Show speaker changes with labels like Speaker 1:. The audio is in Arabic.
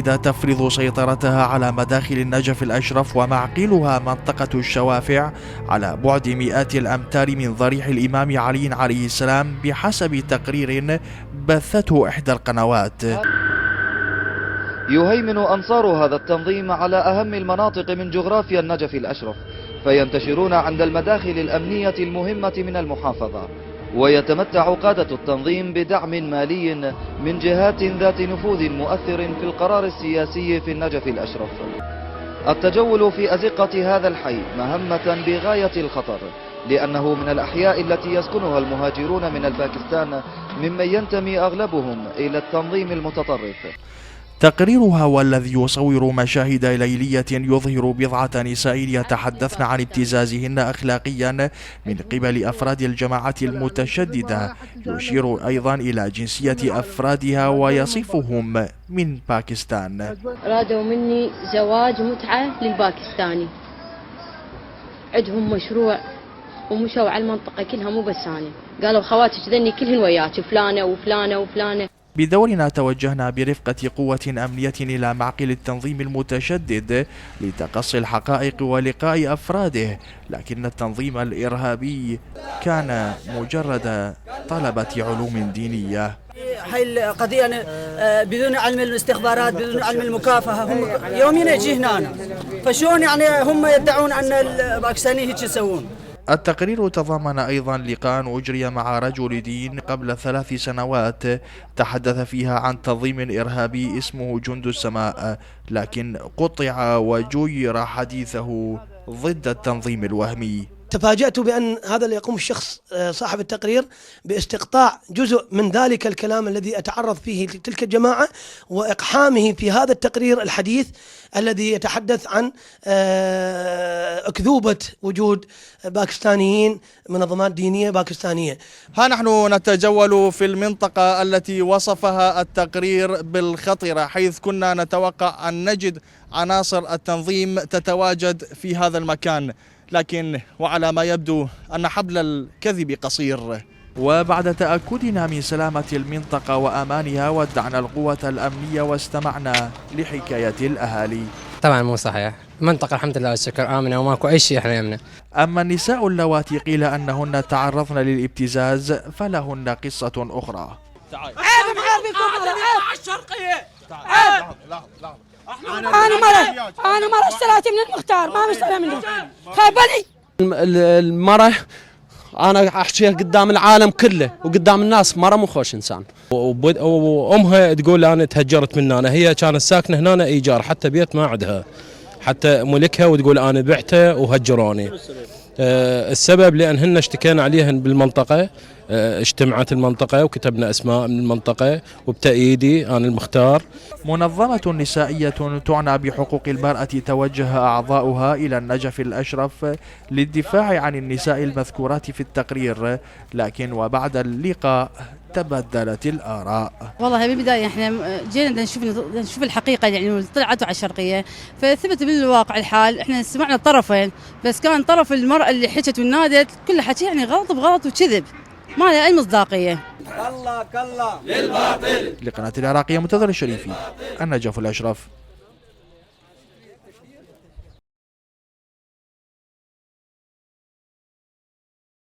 Speaker 1: إذا تفرض سيطرتها على مداخل النجف الأشرف ومعقلها منطقة الشوافع على بعد مئات الأمتار من ضريح الإمام علي عليه السلام بحسب تقرير بثته إحدى القنوات.
Speaker 2: يهيمن أنصار هذا التنظيم على أهم المناطق من جغرافيا النجف الأشرف، فينتشرون عند المداخل الأمنية المهمة من المحافظة، ويتمتع قادة التنظيم بدعم مالي من جهات ذات نفوذ مؤثر في القرار السياسي في النجف الأشرف. التجول في أزقة هذا الحي مهمة بغاية الخطر، لأنه من الأحياء التي يسكنها المهاجرون من الباكستان ممن ينتمي أغلبهم إلى التنظيم المتطرف.
Speaker 1: تقريرها والذي يصور مشاهد ليلية يظهر بضعة نساء يتحدثن عن ابتزازهن أخلاقيا من قبل أفراد الجماعات المتشددة، يشير أيضا إلى جنسية أفرادها ويصفهم من باكستان.
Speaker 3: رادوا مني زواج متعة للباكستاني، عندهم مشروع ومشوا على المنطقة كلها، مو بس أنا، قالوا خواتك ذني كلهن وياك، فلانة وفلانة وفلانة.
Speaker 1: بدورنا توجهنا برفقة قوة أمنية إلى معقل التنظيم المتشدد لتقصي الحقائق ولقاء أفراده، لكن التنظيم الإرهابي كان مجرد طلبة علوم دينية.
Speaker 4: هاي القضية بدون علم الاستخبارات، بدون علم المكافحة، هم يومين يجي هنا، فشون يعني هم يدعون أن الباكستانيين هيك يسوون.
Speaker 1: التقرير تضمن أيضا لقاء أجري مع رجل دين قبل 3 سنوات تحدث فيها عن تنظيم إرهابي اسمه جند السماء، لكن قطع وجير حديثه ضد التنظيم الوهمي.
Speaker 5: تفاجأت بأن هذا اللي يقوم الشخص صاحب التقرير باستقطاع جزء من ذلك الكلام الذي أتعرض فيه لتلك الجماعة وإقحامه في هذا التقرير الحديث الذي يتحدث عن أكذوبة وجود باكستانيين، منظمات دينية باكستانية.
Speaker 1: ها نحن نتجول في المنطقة التي وصفها التقرير بالخطرة، حيث كنا نتوقع أن نجد عناصر التنظيم تتواجد في هذا المكان، لكن وعلى ما يبدو أن حبل الكذب قصير. وبعد تأكدنا من سلامة المنطقة وأمانها ودعنا القوة الأمنية واستمعنا لحكاية الأهالي.
Speaker 6: طبعا مو صحيح، المنطقة الحمد لله والشكر آمنة وماكو أي شيء احنا يمنا.
Speaker 1: أما النساء اللواتي قيل أنهن تعرضن للابتزاز فلهن قصة أخرى.
Speaker 4: عيب محاربكم، عيب الشرقية، عيب. أنا مرة اشتريت من المختار، ما مشتري منه، خيبلي.
Speaker 7: المرة أنا أحكيها قدام العالم كله وقدام الناس، مرة مو خوش إنسان، وأمها تقول أنا تهجرت من هنا، هي كانت ساكنة هنا إيجار، حتى بيت ما عندها، حتى ملكها، وتقول أنا بعته وهجروني. السبب لأن هن اشتكينا عليهن بالمنطقة، اجتمعت المنطقة وكتبنا أسماء من المنطقة وبتأييدي أنا المختار.
Speaker 1: منظمة نسائية تعنى بحقوق المرأة توجه أعضاؤها إلى النجف الأشرف للدفاع عن النساء المذكورات في التقرير، لكن وبعد اللقاء تبدلت الآراء.
Speaker 8: والله بالبداية احنا جينا نشوف الحقيقة، يعني طلعت على الشرقية، فثبت بالواقع الحال احنا سمعنا الطرفين، بس كان طرف المرأة اللي حكت ونادت كل حكي يعني غلط بغلط وكذب، ما له أي مصداقية.
Speaker 4: كلا للباطل.
Speaker 1: لقناة العراقية منتظر الشريفي، النجف الأشرف.